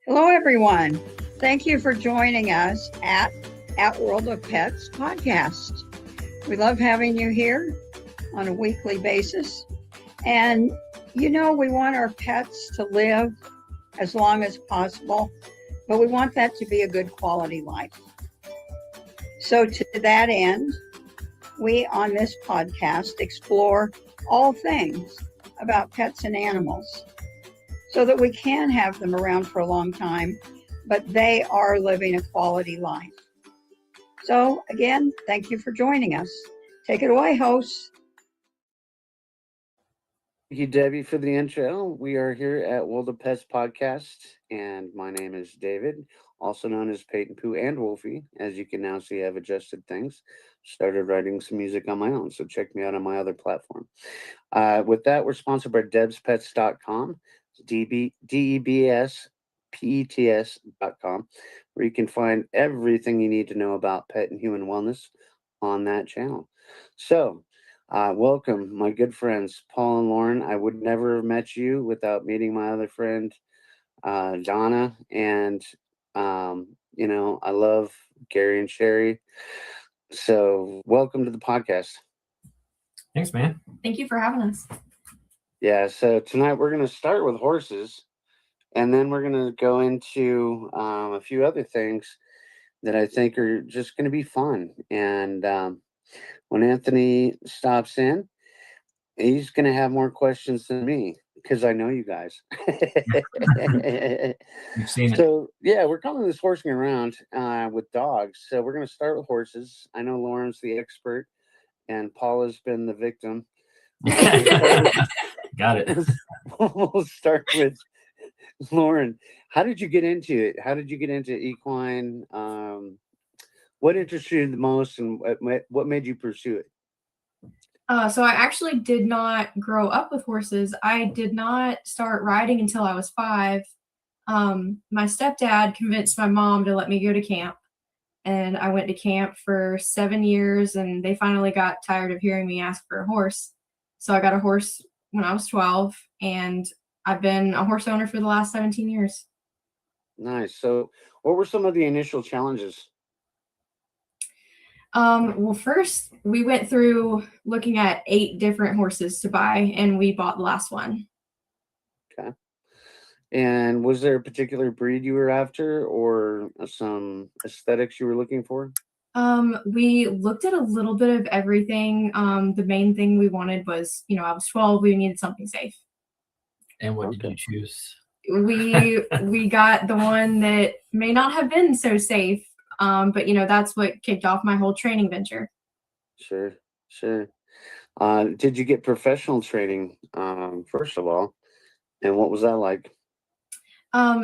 Hello, everyone. Thank you for joining us at World of Pets podcast. We love having you here on a weekly basis. And, we want our pets to live as long as possible, but we want that to be a good quality life. So to that end, we on this podcast explore all things about pets and animals so that we can have them around for a long time, but they are living a quality life. So again, thank you for joining us. Take it away, hosts. Thank you, Debbie, for the intro. We are here at World of Pets podcast, and my name is David, also known as Peyton Pooh and Wolfie. As you can now see, I've adjusted things. Started writing some music on my own, so check me out on my other platform. With that, we're sponsored by debspets.com, DEBSPETS.com, where you can find everything you need to know about pet and human wellness on that channel. So, welcome, my good friends, Paul and Lauren. I would never have met you without meeting my other friend, Donna. And, I love Gary and Sherry. So welcome to the podcast. Thanks, man. Thank you for having us. Yeah, so tonight we're going to start with horses, and then we're going to go into a few other things that I think are just going to be fun. And when Anthony stops in, he's going to have more questions than me because I know you guys. You've seen it. So, yeah, we're calling this horsing around with dogs. So we're going to start with horses. I know Lauren's the expert, and Paula's been the victim. Got it. We'll start with Lauren. How did you get into it? How did you get into equine? What interested you the most, and what made you pursue it? So I actually did not grow up with horses. I did not start riding until I was 5. My stepdad convinced my mom to let me go to camp, and I went to camp for 7 years, and they finally got tired of hearing me ask for a horse. So I got a horse when I was 12, and I've been a horse owner for the last 17 years. Nice. So what were some of the initial challenges? Well, first we went through looking at 8 different horses to buy, and we bought the last one. Okay. And was there a particular breed you were after, or some aesthetics you were looking for? We looked at a little bit of everything. The main thing we wanted was, I was 12, we needed something safe. And what did you choose? We got the one that may not have been so safe. But that's what kicked off my whole training venture. Sure. Did you get professional training, first of all, and what was that like?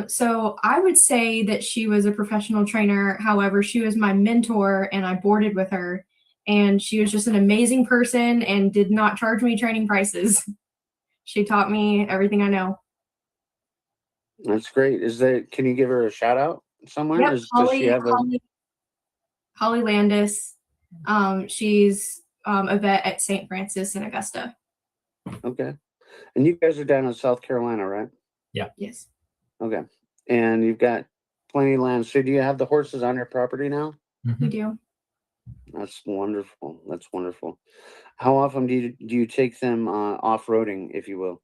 So I would say that she was a professional trainer. However, she was my mentor, and I boarded with her, and she was just an amazing person and did not charge me training prices. She taught me everything I know. That's great. Can you give her a shout out somewhere? Yep, Does she have Holly Landis. She's a vet at St. Francis in Augusta. Okay. And you guys are down in South Carolina, right? Yeah. Yes. Okay. And you've got plenty of land. So do you have the horses on your property now? We do. That's wonderful. How often do you take them off-roading, if you will?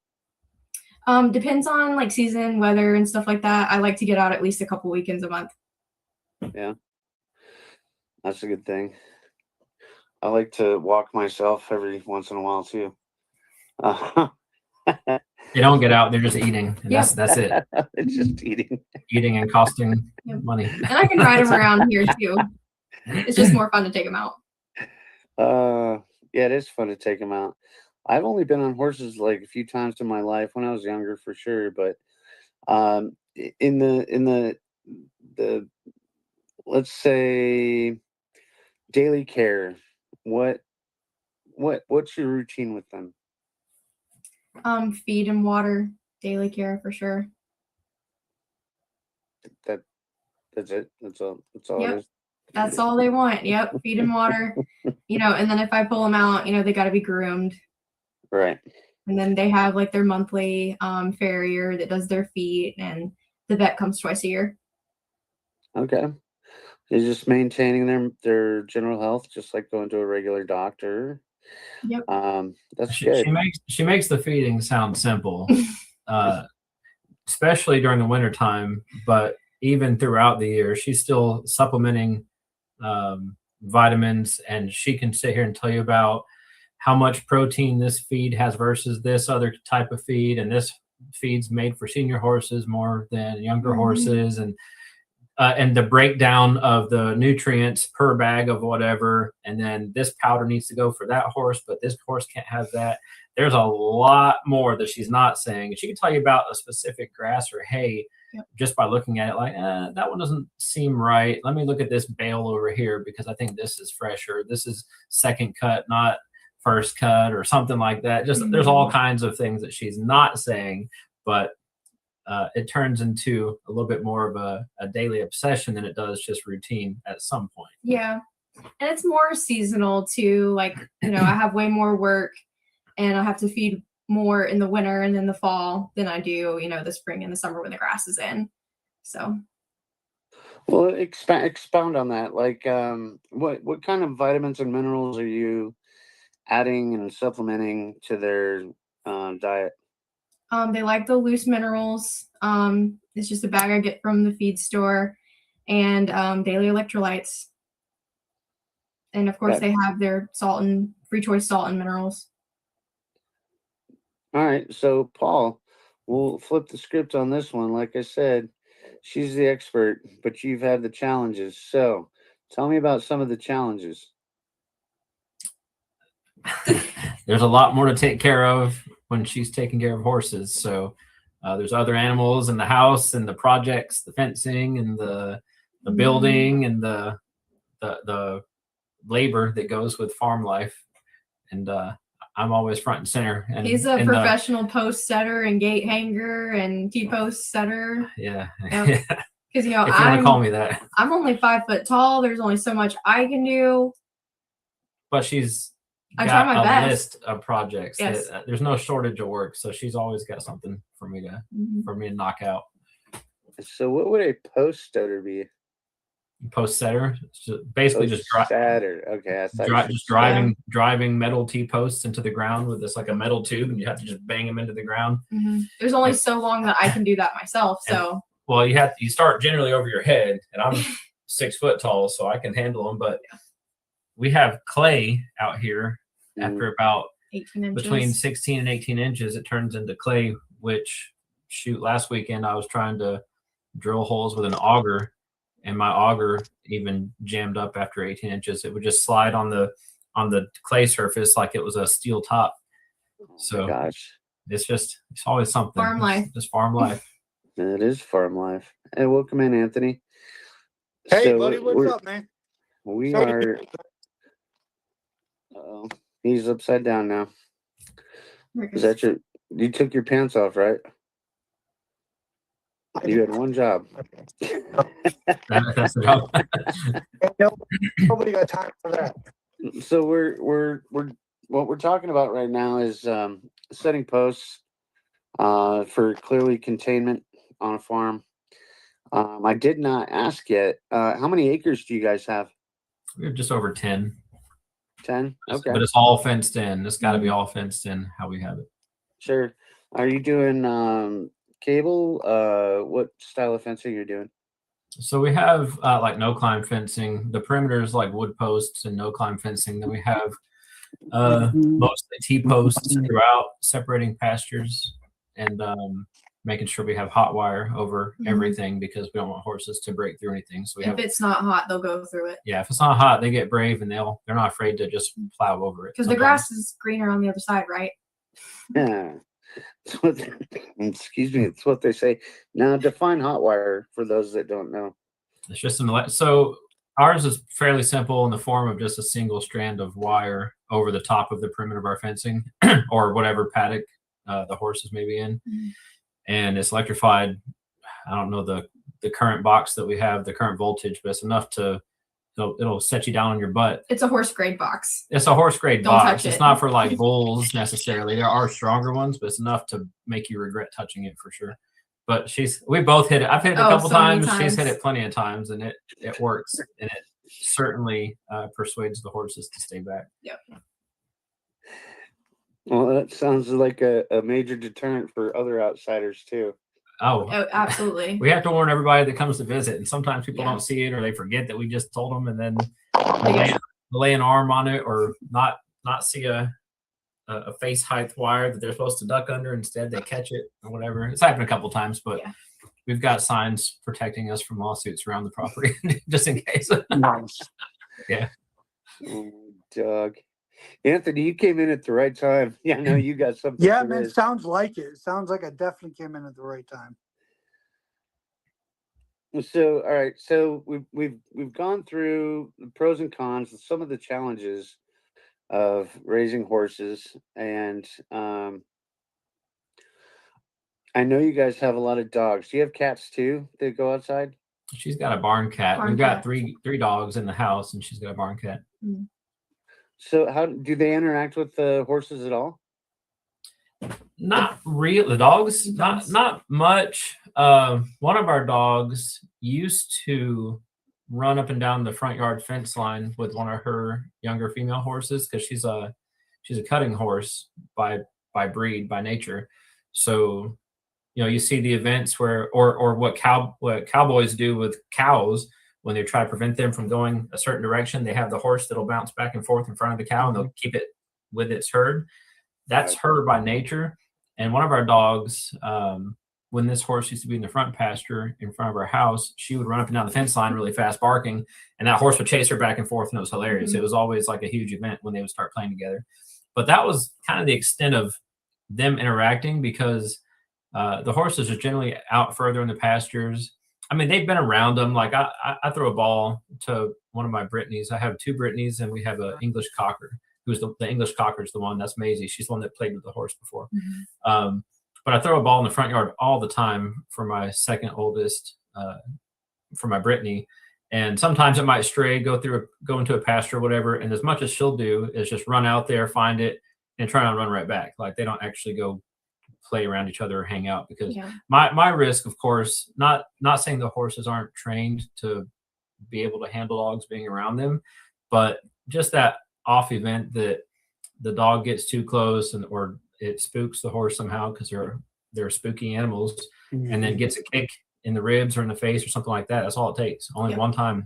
Depends on season, weather, and stuff like that. I like to get out at least a couple weekends a month. Yeah. That's a good thing. I like to walk myself every once in a while too. They don't get out; they're just eating, and that's it. It's just Eating and costing money. And I can ride them around here too. It's just more fun to take them out. Yeah, it is fun to take them out. I've only been on horses a few times in my life when I was younger, for sure. But in the let's say daily care, what's your routine with them? Feed and water, daily care for sure. That's it. That's all Yep. it is. That's all they want. Yep. Feed and water, and then if I pull them out, they got to be groomed. Right. And then they have their monthly farrier that does their feet, and the vet comes twice a year. Okay. They're just maintaining their general health, just like going to a regular doctor. Yep. That's She, good. she makes the feeding sound simple, especially during the wintertime, but even throughout the year, she's still supplementing vitamins, and she can sit here and tell you about how much protein this feed has versus this other type of feed, and this feed's made for senior horses more than younger horses, and the breakdown of the nutrients per bag of whatever, and then this powder needs to go for that horse, but this horse can't have that. There's a lot more that she's not saying. She can tell you about a specific grass or hay just by looking at it, like, that one doesn't seem right. Let me look at this bale over here because I think this is fresher. This is second cut, not first cut, or something like that. Just there's all kinds of things that she's not saying, but it turns into a little bit more of a daily obsession than it does just routine at some point. Yeah. And it's more seasonal too. Like, I have way more work and I have to feed more in the winter and in the fall than I do, the spring and the summer when the grass is in. So. Well, expound on that. Like, what kind of vitamins and minerals are you adding and supplementing to their diet? They like the loose minerals. It's just a bag I get from the feed store, and daily electrolytes. And of course, they have their salt and free choice salt and minerals. All right. So, Paul, we'll flip the script on this one. Like I said, she's the expert, but you've had the challenges. So, tell me about some of the challenges. There's a lot more to take care of when she's taking care of horses. So there's other animals in the house and the projects, the fencing and the building and the labor that goes with farm life. And I'm always front and center. And he's a professional post setter and gate hanger and T-post setter. Yeah. Because if you want to call me that. I'm only 5 foot tall. There's only so much I can do. But she's I try my best. List of projects. Yes. There's no shortage of work, so she's always got something for me to knock out. So, what would a post setter be? Post setter, basically just setter. Okay, just driving metal T posts into the ground with this like a metal tube, and you have to just bang them into the ground. There's only so long that I can do that myself. So well, you start generally over your head, and I'm 6 foot tall, so I can handle them. But we have clay out here. After about 18 inches. Between 16 and 18 inches, it turns into clay, which last weekend I was trying to drill holes with an auger, and my auger even jammed up after 18 inches. It would just slide on the clay surface like it was a steel top. So it's always something. Farm life. Just farm life. It is farm life. Hey, welcome in, Anthony. Hey, buddy, what's up, man? We are. He's upside down now. Is that you took your pants off, right? You had one job. That's the job. Nobody got time for that. So we're what we're talking about right now is setting posts for clearly containment on a farm. I did not ask yet. How many acres do you guys have? We have just over 10. 10? Okay. But it's all fenced in. It's got to be all fenced in how we have it. Sure. Are you doing cable? What style of fencing you're doing? So we have like no climb fencing. The perimeter is like wood posts and no climb fencing. Then we have mostly T-posts throughout, separating pastures and making sure we have hot wire over everything because we don't want horses to break through anything. So if it's not hot, they'll go through it. Yeah, if it's not hot, they get brave and they're not afraid to just plow over it. Because the grass is greener on the other side, right? Yeah. Excuse me. It's what they say. Now define hot wire for those that don't know. It's just so ours is fairly simple in the form of just a single strand of wire over the top of the perimeter of our fencing or whatever paddock the horses may be in. And it's electrified. I don't know the current box that we have, the current voltage, but it's enough it'll set you down on your butt. It's a horse grade box. It's a horse grade Don't box. touch It's it. not for like bulls necessarily. There are stronger ones, but it's enough to make you regret touching it for sure. but we both hit it. I've hit it a Oh, couple so many times. She's hit times. it plenty of times, and it works, and it certainly persuades the horses to stay back. Well, that sounds like a major deterrent for other outsiders too. Oh, Oh, absolutely. we have to warn everybody that comes to visit, and sometimes people Yeah. don't see it or they forget that we just told them, and then They they get- lay an arm on it or not see a face height wire that they're supposed to duck under. Instead, they catch it or whatever. It's happened a couple times, but Yeah. we've got signs protecting us from lawsuits around the property just in case. Nice. Oh, Doug. Anthony, you came in at the right time. Yeah, I know you got something. Yeah, for man, this. sounds like it. Sounds like I definitely came in at the right time. So, all right. So we've gone through the pros and cons, some of the challenges of raising horses, and I know you guys have a lot of dogs. Do you have cats too that go outside? She's got a barn cat. Barn We've got cat. three dogs in the house, and she's got a barn cat. So, how do they interact with the horses at all? Not real. The dogs, not much. One of our dogs used to run up and down the front yard fence line with one of her younger female horses because she's a cutting horse by breed, by nature. So, you see the events where or what cowboys do with cows when they try to prevent them from going a certain direction. They have the horse that'll bounce back and forth in front of the cow, and they'll keep it with its herd. That's her by nature. And one of our dogs, when this horse used to be in the front pasture in front of our house, she would run up and down the fence line really fast barking, and that horse would chase her back and forth, and it was hilarious. It was always like a huge event when they would start playing together. But that was kind of the extent of them interacting because the horses are generally out further in the pastures. I mean, they've been around them. Like I throw a ball to one of my Brittany's. I have two Brittany's, and we have an English cocker. Who's the English cocker is the one. That's Maisie. She's the one that played with the horse before. But I throw a ball in the front yard all the time for my second oldest, for my Brittany. And sometimes it might stray, go into a pasture or whatever. And as much as she'll do is just run out there, find it, and try and run right back. Like they don't actually go play around each other or hang out because my risk, of course, not saying the horses aren't trained to be able to handle dogs being around them, but just that off event that the dog gets too close or it spooks the horse somehow because they're spooky animals and then gets a kick in the ribs or in the face or something like that. That's all it takes. Only one time.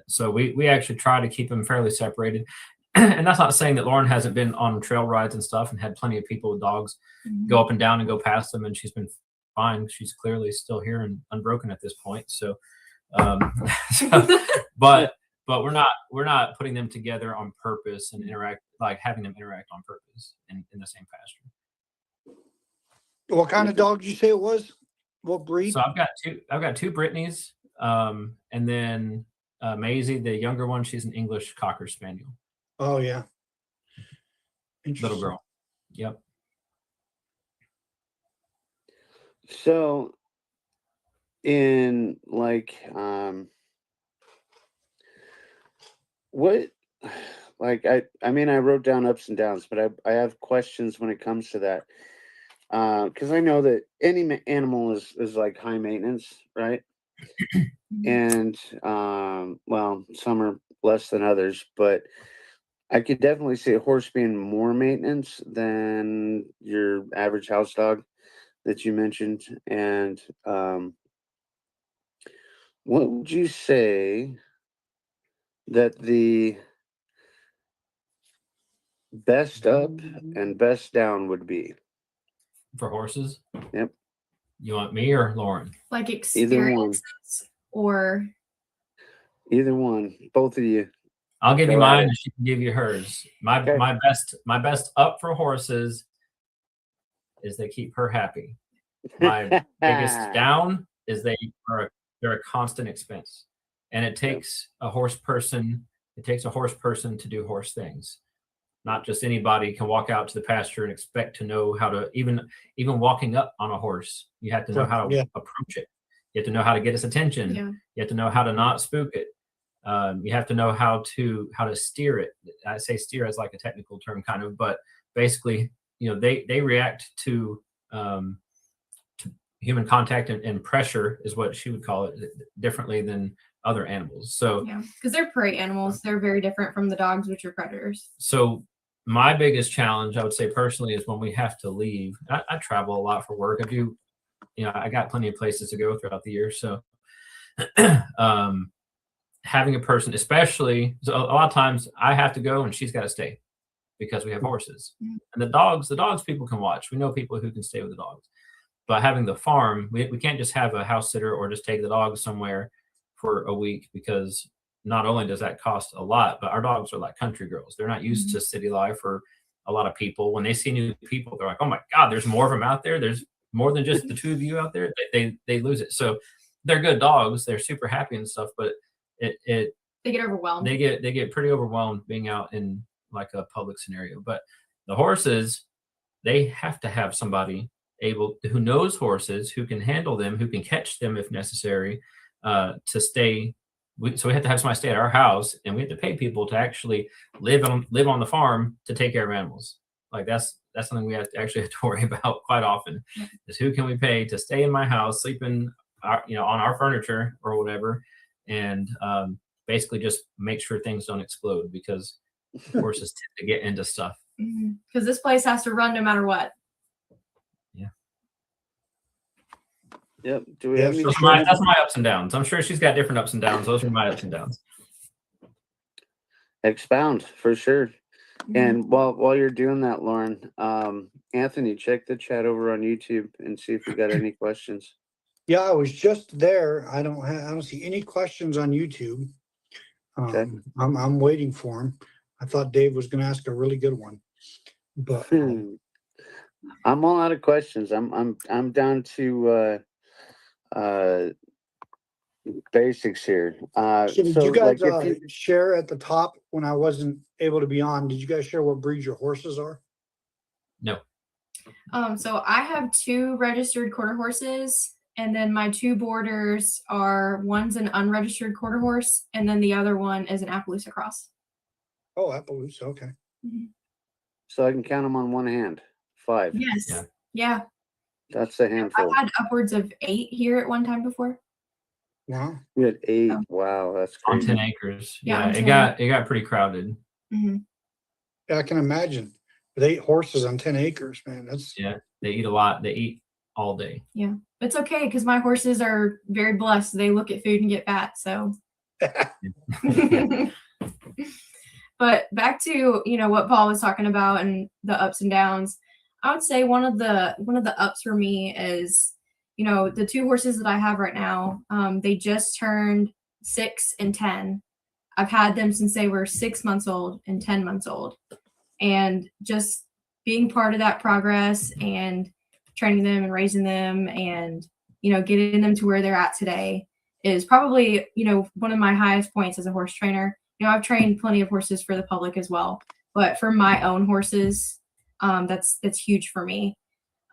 So we actually try to keep them fairly separated. And that's not saying that Lauren hasn't been on trail rides and stuff and had plenty of people with dogs go up and down and go past them, and she's been fine. She's clearly still here and unbroken at this point. So, but we're not putting them together on purpose and having them interact on purpose in the same pasture. What kind of dog did you say it was? What breed? So I've got two Brittany's, and then Maisie, the younger one, she's an English Cocker Spaniel. Oh yeah. Little girl. Yep. So, in what, I mean, I wrote down ups and downs, but I have questions when it comes to that. Because I know that any animal is like high maintenance, right? And well, some are less than others, but I could definitely see a horse being more maintenance than your average house dog that you mentioned. And what would you say that the best up and best down would be For horses? Yep. You want me or Lauren? Like Either one. experiences or Either one, both of you. I'll give you Go mine ahead. and she can give you hers. My Okay. my best up for horses is they keep her happy. My biggest down is they're a constant expense. And it takes a horse person to do horse things. Not just anybody can walk out to the pasture and expect to know how to even walking up on a horse. You have to know how to approach it. You have to know how to get its attention. Yeah. You have to know how to not spook it. You have to know how to steer it. I say steer as like a technical term, kind of, but basically, they react to human contact and pressure is what she would call it, differently than other animals. So Yeah, because they're prey animals. They're very different from the dogs, which are predators. so my biggest challenge, I would say personally, is when we have to leave. I travel a lot for work. I do, I got plenty of places to go throughout the year. So having a person, especially, so a lot of times I have to go and she's got to stay because we have horses. Mhm. And the dogs people can watch. We know people who can stay with the dogs. But having the farm, we can't just have a house sitter or just take the dogs somewhere for a week, because not only does that cost a lot, but our dogs are like country girls. They're not used to city life or a lot of people. When they see new people, they're like, oh my God, there's more of them out there. There's more than just the two of you out there. They lose it. So they're good dogs. They're super happy and stuff, but it They get overwhelmed. they get pretty overwhelmed being out in like a public scenario. But the horses, they have to have somebody who knows horses, who can handle them, who can catch them if necessary, to stay. So we have to have somebody stay at our house, and we have to pay people to actually live on the farm to take care of animals. Like that's something we have to worry about quite often. Is who can we pay to stay in my house, sleep in our, on our furniture or whatever, and basically just make sure things don't explode, because horses tend to get into stuff. Because this place has to run no matter what. Yep. Do we Yeah, have any? so That's my ups and downs. I'm sure she's got different ups and downs. Those are my ups and downs. Expound for sure. Mhm. And while you're doing that, Lauren, Anthony, check the chat over on YouTube and see if we got any questions. Yeah, I was just there. I don't see any questions on YouTube. Okay. I'm waiting for him. I thought Dave was going to ask a really good one, but I'm all out of questions. I'm down to basics here. did So you guys like if you, share at the top when I wasn't able to be on? Did you guys share what breeds your horses are? No. So I have 2 registered quarter horses, and then my 2 boarders are, one's an unregistered quarter horse, and then the other one is an Appaloosa cross. Oh, Appaloosa. Okay. so I can count them on one hand. 5. Yes. Yeah. That's a handful. I've had upwards of 8 here at one time before. Wow. We had 8. Oh. Wow, that's On crazy. 10 acres. Yeah, Yeah, on it 10 got pretty crowded. Mm-hmm. Yeah, I can imagine. With 8 horses on 10 acres, man. That's Yeah, they eat a lot. They eat all day. It's okay because my horses are very blessed. They look at food and get fat. So, but back to what Paul was talking about and the ups and downs. I would say one of the ups for me is the 2 horses that I have right now. They just turned 6 and 10. I've had them since they were 6 months old and 10 months old, and just being part of that progress and training them and raising them and getting them to where they're at today is probably one of my highest points as a horse trainer. I've trained plenty of horses for the public as well, but for my own horses, that's huge for me,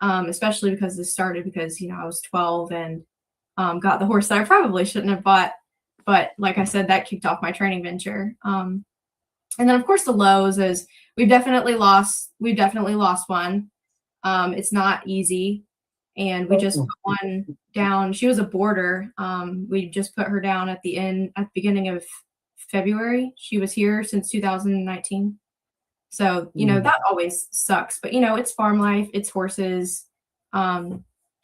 especially because this started because I was 12 and got the horse that I probably shouldn't have bought, but like I said, that kicked off my training venture. And then of course the lows is we've definitely lost one. It's not easy, and we just put one down. She was a boarder. We just put her down at the beginning of February. She was here since 2019. So, that always sucks, but it's farm life, it's horses.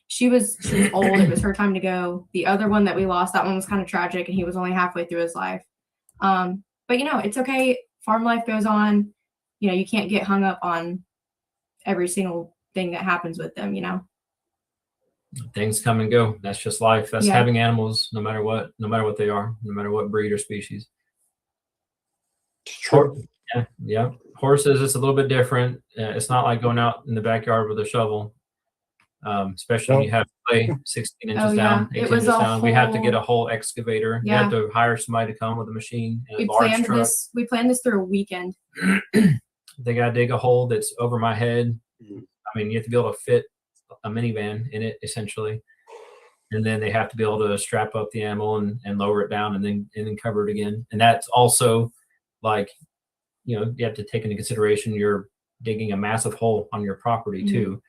She was old. It was her time to go. The other one that we lost, that one was kind of tragic, and he was only halfway through his life. But it's okay. Farm life goes on. You can't get hung up on every single thing that happens with them, Things come and go. That's just life. That's Yeah. having animals, no matter what they are, no matter what breed or species. true. Yeah. Horses, it's a little bit different. It's not like going out in the backyard with a shovel, especially when you have clay 16 inches Oh, down, yeah. 18 It was inches a down. We have to get a whole- whole excavator. You Yeah. have to hire somebody to come with a machine and We a large planned truck. this through a weekend. They got to dig a hole that's over my head. Mhm. I mean, you have to be able to fit a minivan in it, essentially. And then they have to be able to strap up the animal and lower it down and then cover it again. And that's also like, you have to take into consideration you're digging a massive hole on your property Mhm. too.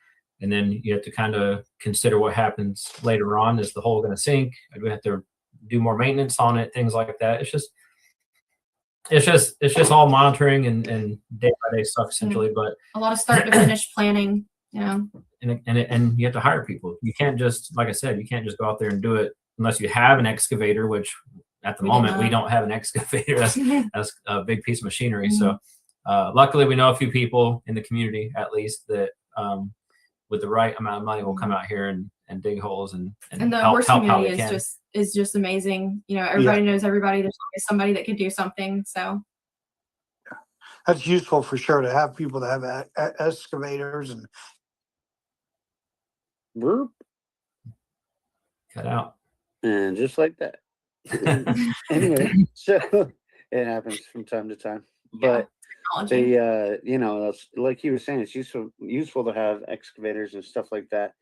And then you have to kind of consider what happens later on. Is the hole going to sink? Do we have to do more maintenance on it? Things like that. It's just all monitoring and day by day stuff essentially. But A lot of start to finish planning. and you have to hire people. You can't just, like I said, you can't just go out there and do it unless you have an excavator, which at the moment we don't have an excavator. That's a big piece of machinery. So luckily we know a few people in the community at least that with the right amount of money will come out here and dig holes and the help horse how community they can. is just amazing. You know, everybody knows everybody. There's always somebody that could do something. So That's useful for sure to have people that have excavators and Burp. Cut out. And just like that. Anyway, so it happens from time to time. But technology. it's, like he was saying, it's useful to have excavators and stuff like that.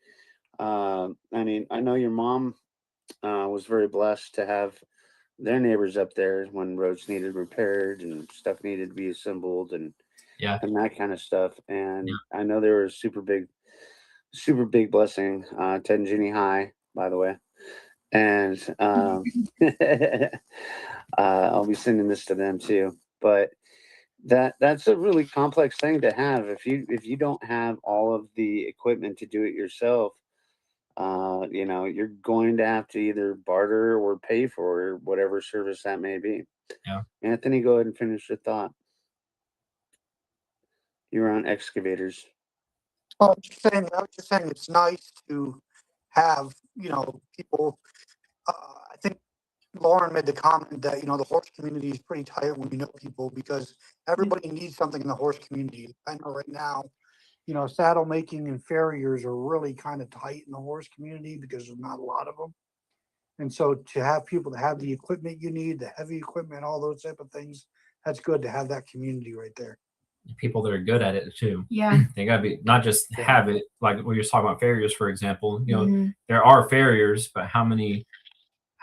I mean, I know your mom was very blessed to have their neighbors up there when roads needed repaired and stuff needed to be assembled and that kind of stuff. And I know they were a super big blessing. Ted and Ginny High, by the way. And I'll be sending this to them too. But that's a really complex thing to have. If you don't have all of the equipment to do it yourself, you're going to have to either barter or pay for whatever service that may be. Yeah. Anthony, go ahead and finish your thought. You're on excavators. I was just saying it's nice to have, people. I think Lauren made the comment that, the horse community is pretty tight when you know people because everybody needs something in the horse community. I know right now, saddle making and farriers are really kind of tight in the horse community because there's not a lot of them. And so to have people to have the equipment you need, the heavy equipment, all those type of things, that's good to have that community right there. People that are good at it too. Yeah. They gotta be not just have it like when you're talking about farriers, for example. Mhm. There are farriers, but how many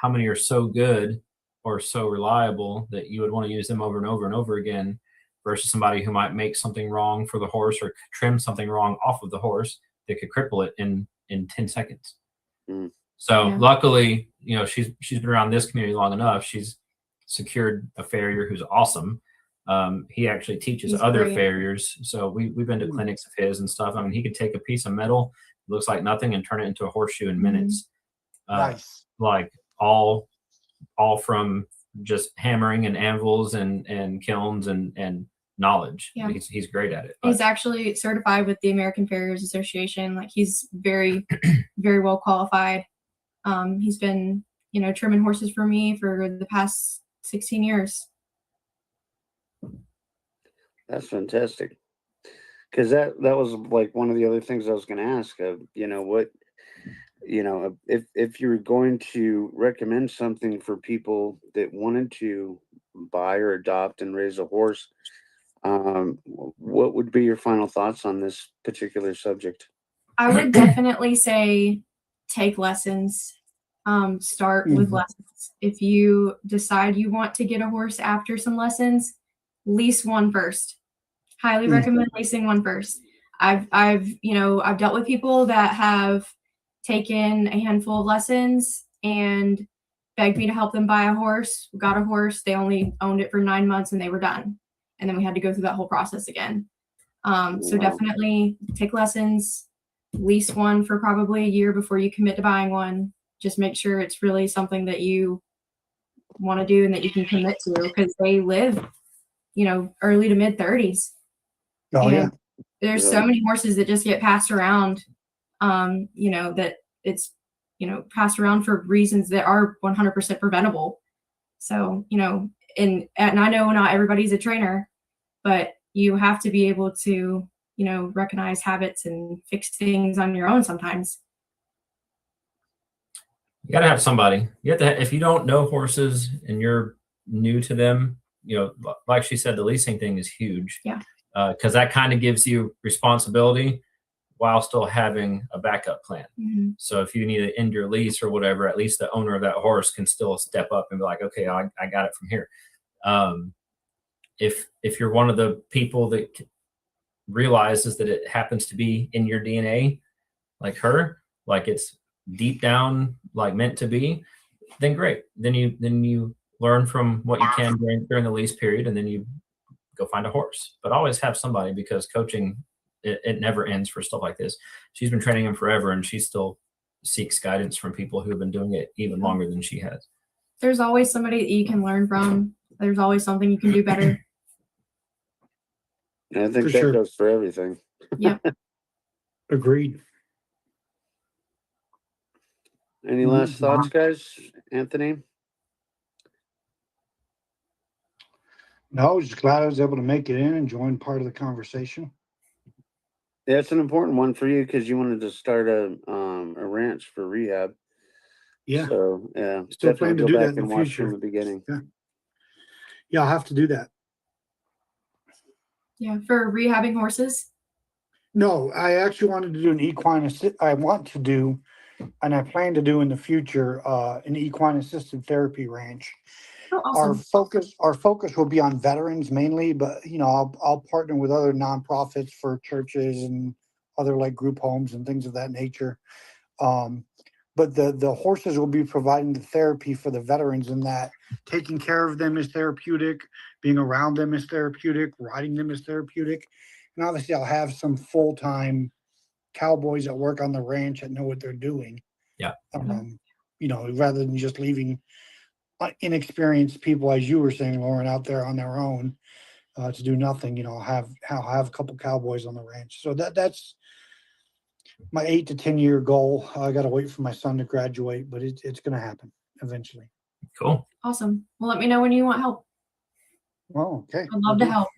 are so good or so reliable that you would want to use them over and over and over again versus somebody who might make something wrong for the horse or trim something wrong off of the horse that could cripple it in 10 seconds. So luckily, she's been around this community long enough. She's secured a farrier who's awesome. He actually teaches other farriers. So we've been to clinics of his and stuff. I mean, he could take a piece of metal, looks like nothing, and turn it into a horseshoe in minutes. Nice. Like all from just hammering and anvils and kilns and knowledge. Yeah. He's great at it. He's actually certified with the American Farriers Association. Like he's very, very well qualified. He's been, trimming horses for me for the past 16 years. That's fantastic. Because that was like one of the other things I was going to ask. If you're going to recommend something for people that wanted to buy or adopt and raise a horse, what would be your final thoughts on this particular subject? I would definitely say take lessons. Start with lessons. If you decide you want to get a horse after some lessons, lease one first. Highly recommend leasing one first. I've dealt with people that have taken a handful of lessons and begged me to help them buy a horse. Got a horse. They only owned it for 9 months and they were done. And then we had to go through that whole process again. So definitely take lessons, lease one for probably a year before you commit to buying one. Just make sure it's really something that you want to do and that you can commit to because they live, early to mid 30s. Oh, and yeah. There's so many horses that just get passed around, that it's, passed around for reasons that are 100% preventable. So, and I know not everybody's a trainer, but you have to be able to, recognize habits and fix things on your own sometimes. You got to have somebody. You have to. If you don't know horses and you're new to them, like she said, the leasing thing is huge. Yeah. Because that kind of gives you responsibility while still having a backup plan. Mm-hmm. So if you need to end your lease or whatever, at least the owner of that horse can still step up and be like, okay, I got it from here. If you're one of the people that realizes that it happens to be in your DNA, like her, like it's deep down, like meant to be, then great. Then you learn from what you can during the lease period, and then you go find a horse. But always have somebody, because coaching, it never ends for stuff like this. She's been training him forever, and she still seeks guidance from people who have been doing it even longer than she has. There's always somebody that you can learn from. There's always something you can do better. And I think For that sure. goes for everything. Agreed. Any last thoughts, guys? Anthony? No, just glad I was able to make it in and join part of the conversation. Yeah, it's an important one for you because you wanted to start a ranch for rehab. Yeah. So yeah, Still definitely plan to go do that back in the and watch future. from the beginning. Yeah, I'll have to do that. Yeah, for rehabbing horses. No, I actually wanted to do an equine I want to do, and I plan to do in the future, an equine assisted therapy ranch. Oh, awesome. Our focus will be on veterans mainly, but I'll partner with other nonprofits for churches and other like group homes and things of that nature. But the horses will be providing the therapy for the veterans, in that taking care of them is therapeutic, being around them is therapeutic, riding them is therapeutic. And obviously I'll have some full-time cowboys that work on the ranch that know what they're doing. Yeah. Rather than just leaving inexperienced people, as you were saying, Lauren, out there on their own to do nothing. I'll have a couple cowboys on the ranch. So that's my 8 to 10 year goal. I got to wait for my son to graduate, but it's going to happen eventually. Cool. Awesome. Well, let me know when you want help. Oh, okay. I'd love to help.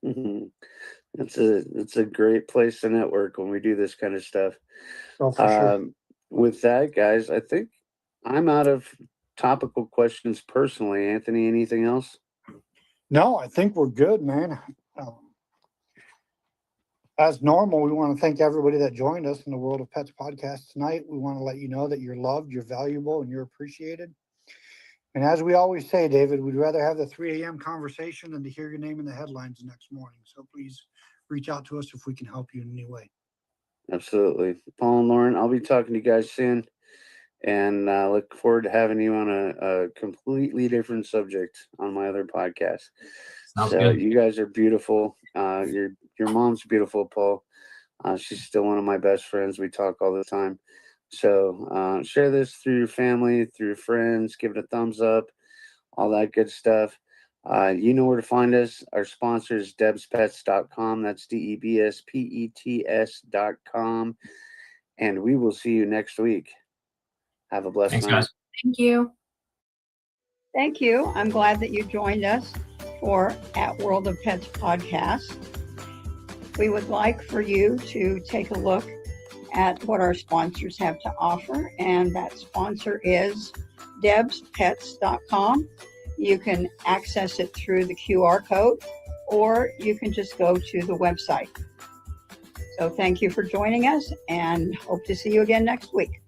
Mhm. It's a great place to network when we do this kind of stuff. Oh, for sure. With that, guys, I think I'm out of topical questions personally. Anthony, anything else? No, I think we're good, man. As normal, we want to thank everybody that joined us in the World of Pets podcast tonight. We want to let you know that you're loved, you're valuable, and you're appreciated. And as we always say, David, we'd rather have the 3 a.m. conversation than to hear your name in the headlines the next morning. So please reach out to us if we can help you in any way. Absolutely. Paul and Lauren, I'll be talking to you guys soon, and look forward to having you on a completely different subject on my other podcast. Sounds So good. you guys are beautiful. Your mom's beautiful, Paul. She's still one of my best friends. We talk all the time. So share this through your family, through your friends, give it a thumbs up, all that good stuff. You know where to find us. Our sponsor is debspets.com. That's DEBSPETS.com. And we will see you next week. Have a blessed Thanks, night. guys. Thank you. Thank you. I'm glad that you joined us for At World of Pets podcast. We would like for you to take a look at what our sponsors have to offer, and that sponsor is debspets.com. You can access it through the QR code, or you can just go to the website. So thank you for joining us, and hope to see you again next week.